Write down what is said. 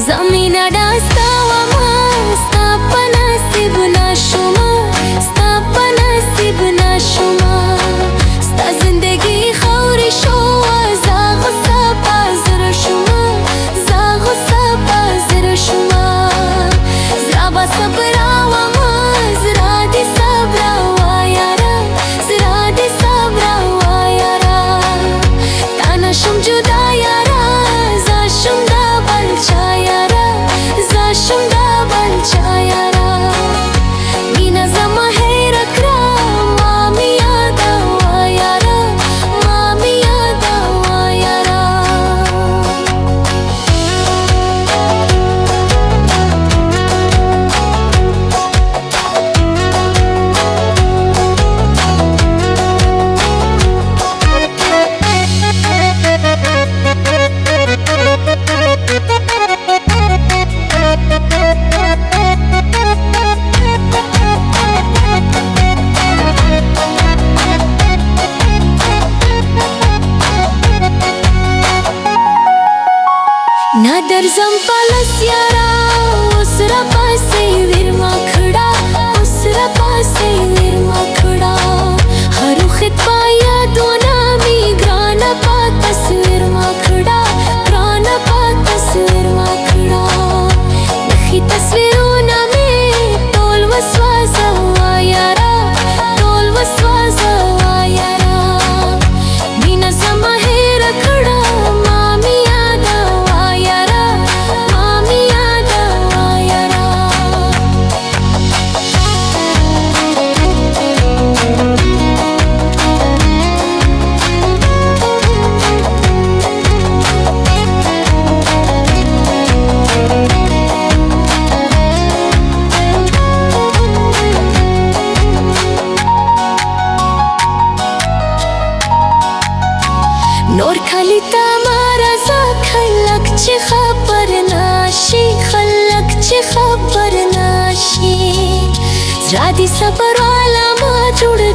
Zamina dastawa ma stapana sibna shuma stapana sibna shuma sta zindagi khawri sho zagh sapazr shuma zagh sapazr shuma zraba sabra wa ma zradi sabra wa yara zradi sabra wa yara tana shum juda yara za shum da balcha Nadar zampalas yara usra paase virma khada usra paase virma khada haru khit paya dona mi grana pa tasvir ma khada grana pa tasvir ma khada nakhi tasviruna mein tol waswaza wa yara tol waswaza wa yara bina sama hai rakhda नोर खाली तमारा सा खलक च खबर नाशी खलक च खबर नाशी रादी सबर वाला मा जुड़